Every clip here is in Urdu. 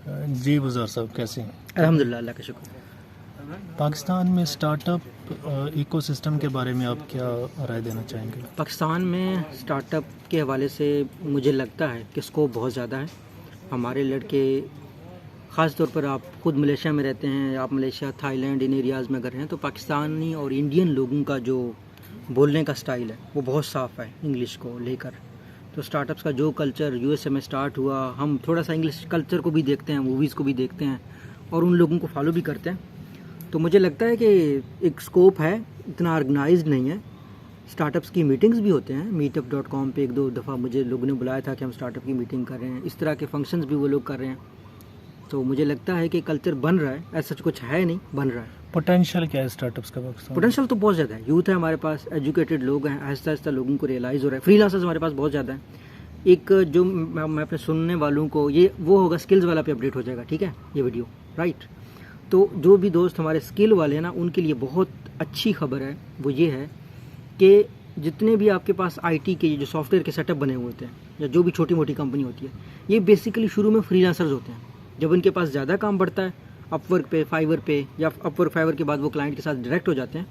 جی بزار صاحب کیسے ہیں؟ الحمدللہ، اللہ کا شکر. پاکستان میں سٹارٹ اپ ایکو سسٹم کے بارے میں آپ کیا رائے دینا چاہیں گے؟ پاکستان میں سٹارٹ اپ کے حوالے سے مجھے لگتا ہے کہ اسکوپ بہت زیادہ ہے. ہمارے لڑکے خاص طور پر، آپ خود ملیشیا میں رہتے ہیں، آپ ملیشیا، تھائی لینڈ، ان ایریاز میں اگر ہیں تو پاکستانی اور انڈین لوگوں کا جو بولنے کا سٹائل ہے وہ بہت صاف ہے انگلش کو لے کر. تو سٹارٹ اپس کا جو کلچر یو ایس اے میں سٹارٹ ہوا، ہم تھوڑا سا انگلش کلچر کو بھی دیکھتے ہیں، موویز کو بھی دیکھتے ہیں اور ان لوگوں کو فالو بھی کرتے ہیں. تو مجھے لگتا ہے کہ ایک سکوپ ہے، اتنا آرگنائزڈ نہیں ہے. سٹارٹ اپس کی میٹنگز بھی ہوتے ہیں، meetup.com پہ 1-2 دفعہ مجھے لوگوں نے بلایا تھا کہ ہم سٹارٹ اپ کی میٹنگ کر رہے ہیں. اس طرح کے فنکشنز بھی وہ لوگ کر رہے ہیں. تو مجھے لگتا ہے کہ کلچر بن رہا ہے، ایسا کچھ ہے نہیں، بن رہا ہے. پوٹینشیل کیا ہے سٹارٹ اپس کا پاکستان؟ پوٹینشیل تو بہت زیادہ ہے. یوتھ ہے ہمارے پاس، ایجوکیٹڈ لوگ ہیں، آہستہ آہستہ لوگوں کو ریئلائز ہو رہا ہے. فری لانسرز ہمارے پاس بہت زیادہ ہیں. ایک جو میں اپنے سننے والوں کو، یہ وہ ہوگا اسکلز والا پہ اپڈیٹ ہو جائے گا، ٹھیک ہے، یہ ویڈیو، رائٹ. تو جو بھی دوست ہمارے اسکل والے ہیں نا، ان کے لیے بہت اچھی خبر ہے. وہ یہ ہے کہ جتنے بھی آپ کے پاس آئی ٹی کے جو سافٹ ویئر کے سیٹ اپ بنے ہوئے ہوتے ہیں، یا جو بھی چھوٹی موٹی کمپنی ہوتی ہے، یہ بیسیکلی شروع میں فری لانسرز ہوتے ہیں. جب ان کے پاس زیادہ کام بڑھتا ہے، اپ ورک پہ، فائیور پہ، یا اپ ورک فائیور کے بعد وہ کلائنٹ کے ساتھ ڈائریکٹ ہو جاتے ہیں،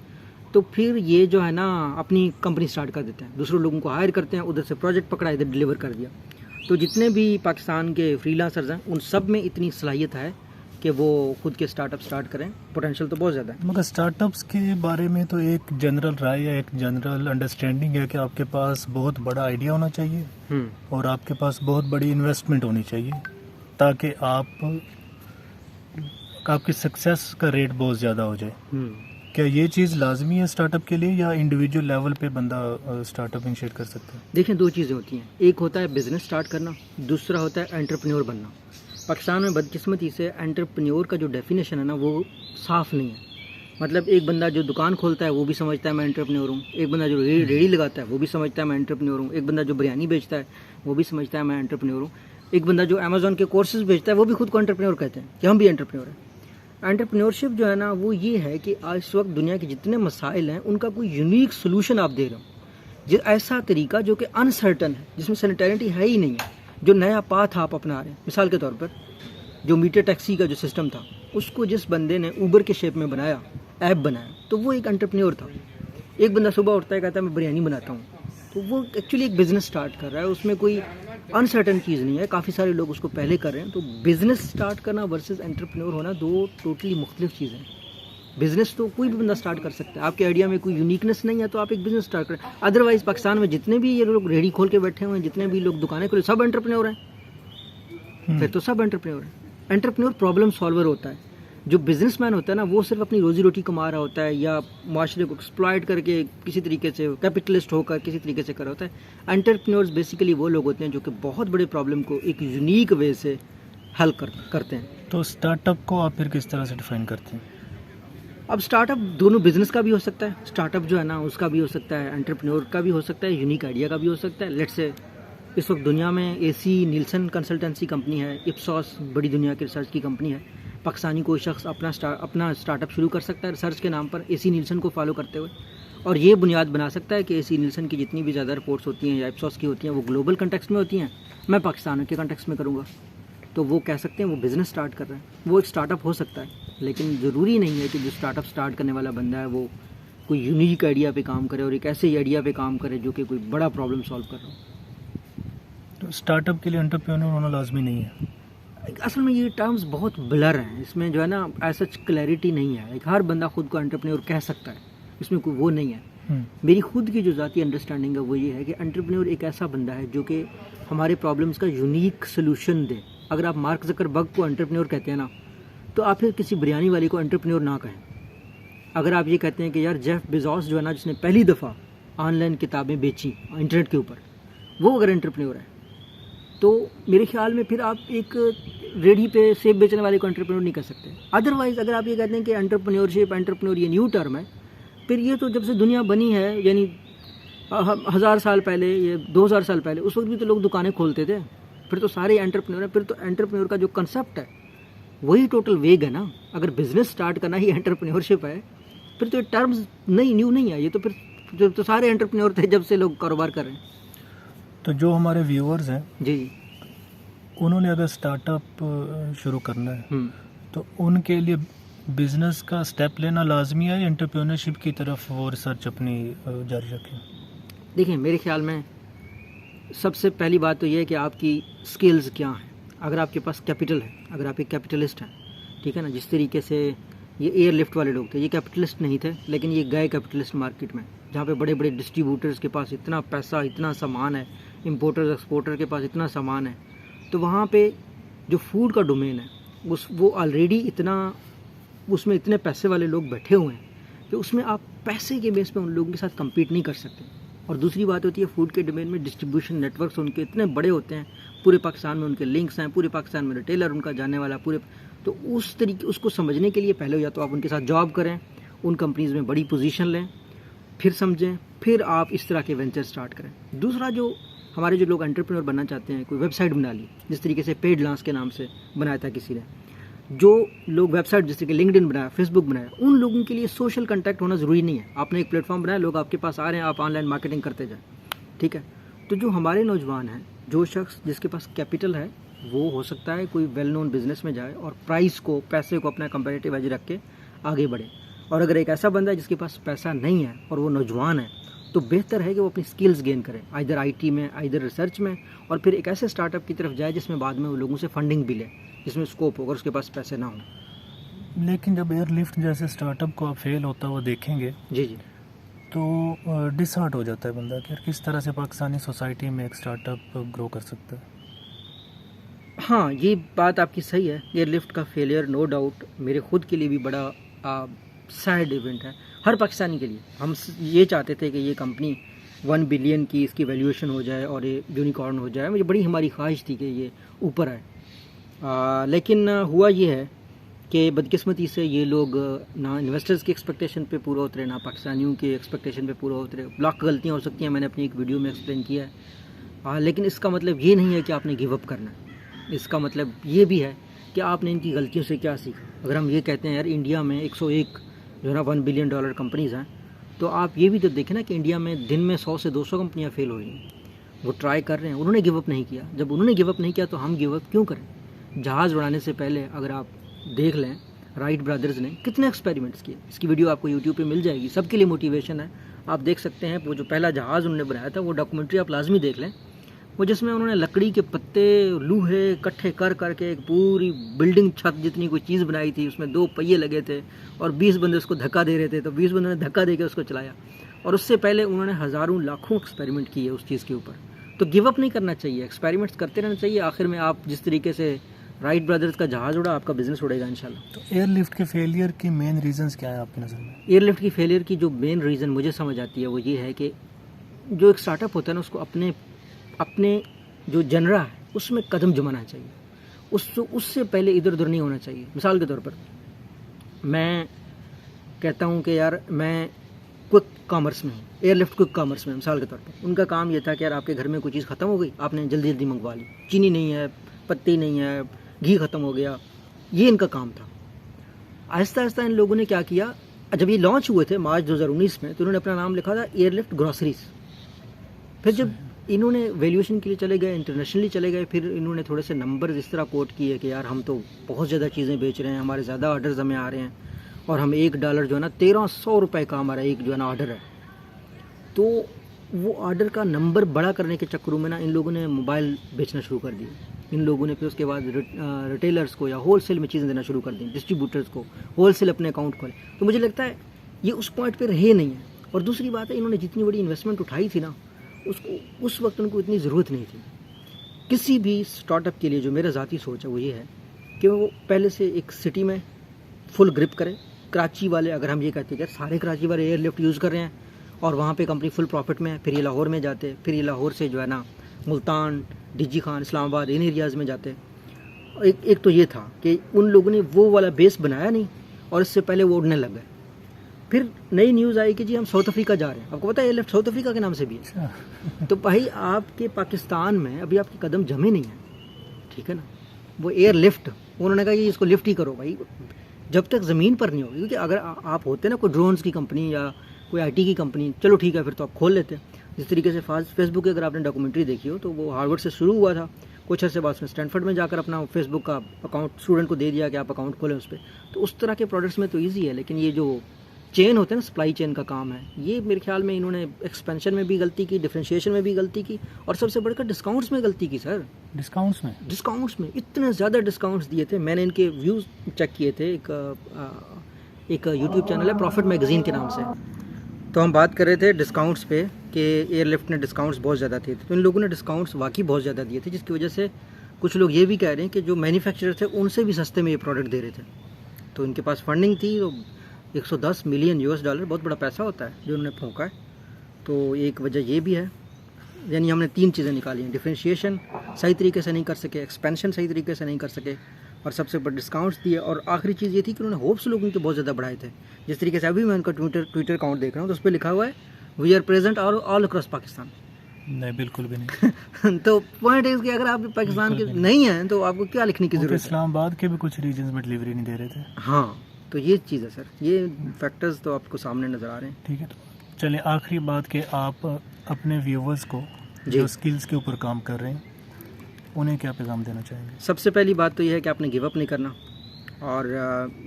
تو پھر یہ جو ہے نا اپنی کمپنی سٹارٹ کر دیتے ہیں، دوسرے لوگوں کو ہائر کرتے ہیں، ادھر سے پروجیکٹ پکڑا، ادھر ڈلیور کر دیا. تو جتنے بھی پاکستان کے فری لانسرز ہیں، ان سب میں اتنی صلاحیت ہے کہ وہ خود کے سٹارٹ اپ سٹارٹ کریں. پوٹینشیل تو بہت زیادہ ہے. مگر سٹارٹ اپس کے بارے میں تو ایک جنرل رائے ہے، ایک جنرل انڈرسٹینڈنگ ہے کہ آپ کے پاس بہت بڑا آئیڈیا ہونا چاہیے اور آپ کے پاس بہت بڑی انویسٹمنٹ ہونی چاہیے تاکہ آپ کی سکسیس کا ریٹ بہت زیادہ ہو جائے. کیا یہ چیز لازمی ہے سٹارٹ اپ کے لیے یا انڈیویجول لیول پہ بندہ سٹارٹ اپ انیشیٹ کر سکتا ہے؟ دیکھیں، دو چیزیں ہوتی ہیں. ایک ہوتا ہے بزنس سٹارٹ کرنا، دوسرا ہوتا ہے انٹرپرینور بننا. پاکستان میں بدقسمتی سے انٹرپرینور کا جو ڈیفینیشن ہے نا، وہ صاف نہیں ہے. مطلب ایک بندہ جو دکان کھولتا ہے وہ بھی سمجھتا ہے میں انٹرپرینور ہوں، ایک بندہ جو ریڑھی لگاتا ہے وہ بھی سمجھتا ہے میں انٹرپرینور ہوں، ایک بندہ جو بریانی بیچتا ہے وہ بھی سمجھتا ہے میں انٹرپرینور ہوں، ایک بندہ جو امیزون کے کورسز بیچتا ہے وہ بھی خود کو انٹرپرینور کہتے ہیں کہ ہم بھی انٹرپرینور ہیں. انٹرپرینورشپ جو ہے نا، وہ یہ ہے کہ آج اس وقت دنیا کے جتنے مسائل ہیں ان کا کوئی یونیک سلوشن آپ دے رہے ہو، ایسا طریقہ جو کہ انسرٹن ہے، جس میں سینیٹرٹی ہے ہی نہیں ہے، جو نیا پاتھ آپ اپنا رہے ہیں. مثال کے طور پر جو میٹر ٹیکسی کا جو سسٹم تھا، اس کو جس بندے نے اوبر کے شیپ میں بنایا، ایپ بنایا، تو وہ ایک انٹرپرینور تھا. ایک بندہ صبح اٹھتا ہے کہتا ہے میں بریانی بناتا ہوں، تو وہ ایکچولی ایک بزنس سٹارٹ کر رہا ہے. اس میں کوئی انسرٹن چیز نہیں ہے. کافی سارے لوگ اس کو پہلے کر رہے ہیں. تو بزنس سٹارٹ کرنا ورسز انٹرپرینور ہونا دو ٹوٹلی مختلف چیزیں ہیں. بزنس تو کوئی بھی بندہ سٹارٹ کر سکتا ہے. آپ کے آئیڈیا میں کوئی یونیکنیس نہیں ہے تو آپ ایک بزنس سٹارٹ کریں. ادروائز پاکستان میں جتنے بھی یہ لوگ ریڑھی کھول کے بیٹھے ہوئے ہیں، جتنے بھی لوگ دکانیں کھولے، سب انٹرپرینور ہیں. پھر تو سب انٹرپرینور ہیں. انٹرپرینور پرابلم سالور ہوتا ہے. جو بزنس مین ہوتا ہے نا، وہ صرف اپنی روزی روٹی کما رہا ہوتا ہے یا معاشرے کو ایکسپلائٹ کر کے کسی طریقے سے کیپٹلسٹ ہو کر کسی طریقے سے کر رہا ہوتا ہے. انٹرپرینورز بیسیکلی وہ لوگ ہوتے ہیں جو کہ بہت بڑے پرابلم کو ایک یونیک وے سے حل کرتے ہیں. تو سٹارٹ اپ کو آپ پھر کس طرح سے ڈیفائن کرتے ہیں؟ اب سٹارٹ اپ دونوں بزنس کا بھی ہو سکتا ہے. سٹارٹ اپ جو ہے نا اس کا بھی ہو سکتا ہے، انٹرپرینور کا بھی ہو سکتا ہے، یونیک آئیڈیا کا بھی ہو سکتا ہے. لیٹس سے اس وقت دنیا میں اے سی نیلسن کنسلٹنسی کمپنی ہے، اپسوس بڑی دنیا کی ریسرچ کی کمپنی ہے. پاکستانی کوئی شخص اپنا سٹارٹ اپ شروع کر سکتا ہے ریسرچ کے نام پر، اے سی نیلسن کو فالو کرتے ہوئے، اور یہ بنیاد بنا سکتا ہے کہ اے سی نیلسن کی جتنی بھی زیادہ رپورٹس ہوتی ہیں یا اپسوس کی ہوتی ہیں وہ گلوبل کنٹیکسٹ میں ہوتی ہیں، میں پاکستان کے کنٹیکسٹ میں کروں گا. تو وہ کہہ سکتے ہیں وہ بزنس سٹارٹ کر رہے ہیں. وہ ایک سٹارٹ اپ ہو سکتا ہے، لیکن ضروری نہیں ہے کہ جو سٹارٹ اپ سٹارٹ کرنے والا بندہ ہے وہ کوئی یونیک آئیڈیا پہ کام کرے اور ایک ایسے آئیڈیا پہ کام کرے جو کہ کوئی بڑا پرابلم سالو کر رہا ہو. تو سٹارٹ اپ کے لیے انٹرپرینور ہونا لازمی نہیں ہے. اصل میں یہ ٹرمز بہت بلر ہیں، اس میں جو ہے نا ایسا کلیئرٹی نہیں ہے. ایک ہر بندہ خود کو انٹرپرینور کہہ سکتا ہے، اس میں کوئی وہ نہیں ہے. میری خود کی جو ذاتی انڈرسٹینڈنگ ہے وہ یہ ہے کہ انٹرپرینور ایک ایسا بندہ ہے جو کہ ہمارے پرابلمس کا یونیک سلوشن دے. اگر آپ مارک زکربرگ کو انٹرپرینور کہتے ہیں نا، تو آپ پھر کسی بریانی والی کو انٹرپرینور نہ کہیں. اگر آپ یہ کہتے ہیں کہ یار جیف بیزوس جو ہے نا، جس نے پہلی دفعہ آن لائن کتابیں بیچی انٹرنیٹ کے اوپر، وہ اگر انٹرپرینور ہے تو میرے خیال میں پھر آپ ایک ریڑھی پہ سیب بیچنے والے کو انٹرپرینور نہیں کر سکتے. ادروائز اگر آپ یہ کہتے ہیں کہ انٹرپرینور یہ نیو ٹرم ہے، پھر یہ تو جب سے دنیا بنی ہے، یعنی 1000 سال پہلے یا 2000 سال پہلے، اس وقت بھی تو لوگ دکانیں کھولتے تھے. پھر تو سارے انٹرپرینور ہیں. پھر تو انٹرپرینور کا جو کنسیپٹ ہے وہی ٹوٹل ویگ ہے نا. اگر بزنس سٹارٹ کرنا ہی انٹرپرینورشپ ہے، پھر تو یہ ٹرمز نیو نہیں ہے. یہ تو پھر تو سارے انٹرپرینور تھے جب سے لوگ کاروبار کر رہے ہیں. تو جو ہمارے ویورز ہیں، جی انہوں نے اگر اسٹارٹ اپ شروع کرنا ہے تو ان کے لیے بزنس کا اسٹیپ لینا لازمی ہے یا انٹرپرینورشپ کی طرف وہ ریسرچ اپنی جاری رکھیں؟ دیکھیں میرے خیال میں سب سے پہلی بات تو یہ ہے کہ آپ کی سکلز کیا ہیں. اگر آپ کے پاس کیپٹل ہے, اگر آپ ایک کیپٹلسٹ ہیں, ٹھیک ہے نا, جس طریقے سے یہ ایئر لفٹ والے لوگ تھے, یہ کیپٹلسٹ نہیں تھے لیکن یہ گئے کیپٹلسٹ مارکیٹ میں, جہاں پہ بڑے بڑے ڈسٹریبیوٹرز کے پاس اتنا پیسہ, اتنا سامان ہے, امپورٹرز ایکسپورٹر کے پاس اتنا سامان ہے, تو وہاں پہ جو فوڈ کا ڈومین ہے وہ آلریڈی اتنا, اس میں اتنے پیسے والے لوگ بیٹھے ہوئے ہیں کہ اس میں آپ پیسے کے بیس پہ ان لوگوں کے ساتھ کمپیٹ نہیں کر سکتے. اور دوسری بات ہوتی ہے فوڈ کے ڈومین میں ڈسٹریبیوشن نیٹ ورکس ان کے اتنے بڑے ہوتے ہیں, پورے پاکستان میں ان کے لنکس ہیں, پورے پاکستان میں ریٹیلر ان کا جانے والا پورے, تو اس طریقے اس کو سمجھنے کے لیے پہلے یا تو آپ ان کے ساتھ جاب کریں, ان کمپنیز میں بڑی پوزیشن لیں, پھر سمجھیں, پھر آپ اس طرح کے وینچر سٹارٹ کریں. دوسرا جو ہمارے جو لوگ انٹرپرینور بننا چاہتے ہیں, کوئی ویب سائٹ بنا لی جس طریقے سے پیڈ لانس کے نام سے بنایا تھا کسی نے, جو لوگ ویب سائٹ جس طریقے لنکڈ ان بنایا, فیس بک بنایا, ان لوگوں کے لیے سوشل کنٹیکٹ ہونا ضروری نہیں ہے. آپ نے ایک پلیٹ فارم بنایا, لوگ آپ کے پاس آ رہے ہیں, آپ آن لائن مارکیٹنگ کرتے جائیں, ٹھیک ہے. تو جو ہمارے نوجوان ہیں, جو شخص جس کے پاس کیپٹل ہے, وہ ہو سکتا ہے کوئی ویل نون بزنس میں جائے اور پرائز کو, پیسے کو اپنا کمپیریٹیو ایج رکھ کے آگے بڑھے. اور اگر ایک ایسا بندہ ہے جس کے پاس پیسہ نہیں ہے اور وہ نوجوان ہے, تو بہتر ہے کہ وہ اپنی سکلز گین کرے, آئدر آئی ٹی میں, آئدر ریسرچ میں, اور پھر ایک ایسے اسٹارٹ اپ کی طرف جائے جس میں بعد میں وہ لوگوں سے فنڈنگ بھی لے, جس میں اسکوپ ہو, اگر اس کے پاس پیسے نہ ہوں. لیکن جب ایئر لفٹ جیسے اسٹارٹ اپ کو آپ فیل ہوتا ہوا دیکھیں گے جی جی, تو ڈس ہارٹ ہو جاتا ہے بندہ کہ کس طرح سے پاکستانی سوسائٹی میں ایک اسٹارٹ اپ گرو کر سکتا ہے. ہاں یہ بات آپ کی صحیح ہے. ایئر لفٹ کا فیلئر نو ڈاؤٹ میرے خود کے لیے بھی بڑا سیڈ ایونٹ ہے, ہر پاکستانی کے لیے. ہم یہ چاہتے تھے کہ یہ کمپنی 1 بلین کی اس کی ویلیویشن ہو جائے اور یہ یونیکارن ہو جائے, مجھے بڑی ہماری خواہش تھی کہ یہ اوپر آئے. لیکن ہوا یہ ہے کہ بدقسمتی سے یہ لوگ نہ انویسٹرز کی ایکسپیکٹیشن پہ پورا اترے, نہ پاکستانیوں کی ایکسپیکٹیشن پہ پورا اترے. لاکھ غلطیاں ہو سکتی ہیں, میں نے اپنی ایک ویڈیو میں ایکسپلین کیا ہے, لیکن اس کا مطلب یہ نہیں ہے کہ آپ نے گیو اپ کرنا ہے. اس کا مطلب یہ بھی ہے کہ آپ نے ان کی غلطیوں سے کیا سیکھا. اگر ہم یہ کہتے ہیں یار انڈیا میں 101 جو ہے نا $1 بلین کمپنیز ہیں, تو آپ یہ بھی تو دیکھیں نا کہ انڈیا میں دن میں 100 سے 200 کمپنیاں فیل ہو رہی ہیں. وہ ٹرائی کر رہے ہیں, انہوں نے گیو اپ نہیں کیا. جب انہوں نے گیو اپ نہیں کیا تو ہم گیو اپ کیوں کریں؟ جہاز اڑانے سے پہلے اگر آپ دیکھ لیں, رائٹ برادرز نے کتنے ایکسپیریمنٹس کیے. اس کی ویڈیو آپ کو یوٹیوب پہ مل جائے گی, سب کے لیے موٹیویشن ہے. آپ دیکھ سکتے ہیں وہ جو پہلا جہاز انہوں نے بنایا تھا, وہ ڈاکومنٹری آپ لازمی دیکھ لیں, وہ جس میں انہوں نے لکڑی کے پتے, لوہے اکٹھے کر کر کے ایک پوری بلڈنگ چھت جتنی کوئی چیز بنائی تھی. اس میں 2 پہیے لگے تھے اور 20 بندے اس کو دھکا دے رہے تھے, تو 20 بندوں نے دھکا دے کے اس کو چلایا. اور اس سے پہلے انہوں نے ہزاروں لاکھوں ایکسپیریمنٹ کیے اس چیز کے اوپر. تو گیو اپ نہیں کرنا چاہیے, ایکسپیریمنٹس کرتے رہنا چاہیے. آخر میں آپ جس طریقے سے رائٹ برادرز کا جہاز اڑا, آپ کا بزنس اڑے گا انشاءاللہ. تو ایئر لفٹ کے فیلئر کی مین ریزنز کیا ہے آپ کی نظر میں؟ ایئر لفٹ کی فیلئر کی جو مین ریزن مجھے سمجھ آتی ہے وہ یہ ہے کہ جو ایک اسٹارٹ اپ ہوتا ہے نا, اس کو اپنے جو جنرا ہے اس میں قدم جمانا چاہیے. اس سے پہلے ادھر ادھر نہیں ہونا چاہیے. مثال کے طور پر میں کہتا ہوں کہ یار میں کوئک کامرس میں ہوں, ایئر لفٹ کوئک کامرس میں. مثال کے طور پر ان کا کام یہ تھا کہ یار آپ کے گھر میں کوئی چیز ختم ہو گئی, آپ نے جلدی جلدی منگوا لی, چینی نہیں ہے, پتی نہیں ہے, گھی ختم ہو گیا, یہ ان کا کام تھا. آہستہ آہستہ ان لوگوں نے کیا کیا, جب یہ لانچ ہوئے تھے مارچ 2019 میں, تو انہوں نے اپنا نام لکھا تھا ایئر لفٹ گروسریز. پھر جب انہوں نے ویلیویشن کے لیے چلے گئے, انٹرنیشنلی چلے گئے, پھر انہوں نے تھوڑے سے نمبر اس طرح کوٹ کیے کہ یار ہم تو بہت زیادہ چیزیں بیچ رہے ہیں, ہمارے زیادہ آرڈرز ہمیں آ رہے ہیں, اور ہم $1 جو ہے نا $1300 کا ہمارا ایک جو ہے نا آرڈر ہے. تو وہ آرڈر کا نمبر بڑا کرنے کے چکروں میں نا ان لوگوں نے موبائل بیچنا شروع کر دیے. ان لوگوں نے پھر اس کے بعد ریٹیلرز کو یا ہول سیل میں چیزیں دینا شروع کر دیں, ڈسٹریبیوٹرز کو ہول سیل اپنے اکاؤنٹ کھولے. تو مجھے لگتا ہے یہ اس پوائنٹ پہ رہے نہیں ہے. اور دوسری بات ہے, انہوں نے جتنی بڑی انویسٹمنٹ اٹھائی تھی نا, اس وقت ان کو اتنی ضرورت نہیں تھی. کسی بھی اسٹارٹ اپ کے لیے جو میرا ذاتی سوچ ہے وہ یہ ہے کہ وہ پہلے سے ایک سٹی میں فل گرپ کرے. کراچی والے, اگر ہم یہ کہتے ہیں کہ سارے کراچی والے ایئر لفٹ یوز کر رہے ہیں اور وہاں پہ کمپنی فل پروفٹ میں ہے, پھر یہ لاہور میں جاتے, پھر یہ لاہور سے جو ہے نا ملتان, ڈی جی خان, اسلام آباد, ان ایریاز میں جاتے. ایک تو یہ تھا کہ ان لوگوں نے وہ والا بیس بنایا نہیں, اور اس سے پہلے وہ اڑنے لگ گئے. پھر نئی نیوز آئی کہ جی ہم ساؤتھ افریقہ جا رہے ہیں. آپ کو پتا ہے ایئر لفٹ ساؤتھ افریقہ کے نام سے بھی ہے. تو بھائی آپ کے پاکستان میں ابھی آپ کے قدم جمے نہیں ہیں, ٹھیک ہے نا. وہ ایئر لفٹ انہوں نے کہا کہ اس کو لفٹ ہی کرو بھائی, جب تک زمین پر نہیں ہوگی. کیونکہ اگر آپ ہوتے نا کوئی ڈرونز کی کمپنی یا کوئی آئی ٹی کی کمپنی, چلو ٹھیک ہے, پھر تو آپ کھول لیتے. جس طریقے سے فیس بک کی اگر آپ نے ڈاکومنٹری دیکھی ہو تو وہ ہارورڈ سے شروع ہوا تھا, کچھ عرصے بعد اس نے اسٹینفرڈ میں جا کر اپنا فیس بک کا اکاؤنٹ اسٹوڈنٹ کو دے دیا کہ آپ اکاؤنٹ کھولیں اس پہ. تو اس طرح کے پروڈکٹس میں تو ایزی ہے, لیکن یہ جو چین ہوتے ہیں نا, سپلائی چین کا کام ہے, یہ میرے خیال میں انہوں نے ایکسپینشن میں بھی غلطی کی, ڈفرینشیشن میں بھی غلطی کی, اور سب سے بڑھ کر ڈسکاؤنٹس میں غلطی کی سر. ڈسکاؤنٹس میں اتنے زیادہ ڈسکاؤنٹس دیے تھے. میں نے ان کے ویوز چیک کیے تھے, ایک یوٹیوب چینل ہے پروفٹ میگزین کے نام سے, تو ہم بات کر رہے تھے ڈسکاؤنٹس پہ کہ ایئر لفٹ نے ڈسکاؤنٹس بہت زیادہ تھے. تو ان لوگوں نے ڈسکاؤنٹس واقعی بہت زیادہ دیے تھے, جس کی وجہ سے کچھ لوگ یہ بھی کہہ رہے ہیں کہ جو مینوفیکچرر تھے ان سے بھی سستے میں یہ پروڈکٹ دے رہے تھے. تو ان کے پاس فنڈنگ تھی, تو $110 ملین بہت بڑا پیسہ ہوتا ہے جو انہوں نے پھونکا ہے. تو ایک وجہ یہ بھی ہے, یعنی ہم نے 3 چیزیں نکالی ہیں. ڈفرینشیشن صحیح طریقے سے نہیں کر سکے, ایکسپینشن صحیح طریقے سے نہیں کر سکے, اور سب سے بڑے ڈسکاؤنٹس دیے. اور آخری چیز یہ تھی کہ انہوں نے ہوپس لوگوں کے بہت زیادہ بڑھائے تھے. جس طریقے سے ابھی میں ان کا ٹویٹر اکاؤنٹ دیکھ رہا ہوں تو اس پہ لکھا ہوا ہے we are present all across Pakistan. نہیں, بالکل بھی نہیں. تو پوائنٹ ہے کہ اگر آپ پاکستان کے نہیں ہیں تو آپ کو کیا لکھنے کی ضرورت ہے. اسلام آباد کے بھی کچھ ریجنز میں ڈلیوری نہیں دے رہے تھے. ہاں, تو یہ چیز ہے سر, یہ فیکٹرز تو آپ کو سامنے نظر آ رہے ہیں. ٹھیک ہے, تو چلیں آخری بات کہ آپ اپنے ویورز کو جو اسکلز کے اوپر کام کر رہے ہیں انہیں کیا پیغام دینا چاہیں گے؟ سب سے پہلی بات تو یہ ہے کہ آپ نے گیو اپ نہیں کرنا, اور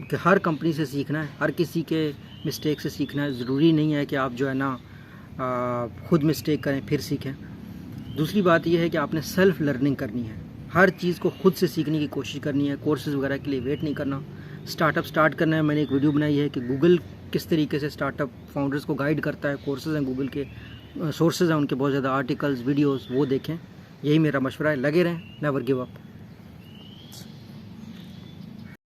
کہ ہر کمپنی سے سیکھنا ہے, ہر کسی کے مسٹیک سے سیکھنا ہے. ضروری نہیں ہے کہ آپ جو ہے نا خود مسٹیک کریں پھر سیکھیں. دوسری بات یہ ہے کہ آپ نے سیلف لرننگ کرنی ہے, ہر چیز کو خود سے سیکھنے کی کوشش کرنی ہے. کورسز وغیرہ کے لیے ویٹ نہیں کرنا. اسٹارٹ کرنا ہے. میں نے ایک ویڈیو بنائی ہے کہ گوگل کس طریقے سے اسٹارٹ اپ فاؤنڈرز کو گائیڈ کرتا ہے. کورسز ہیں گوگل کے, سورسز ہیں ان کے بہت زیادہ, آرٹیکلز, ویڈیوز, وہ دیکھیں. یہی میرا مشورہ ہے. لگے رہیں, نیور گیو اپ.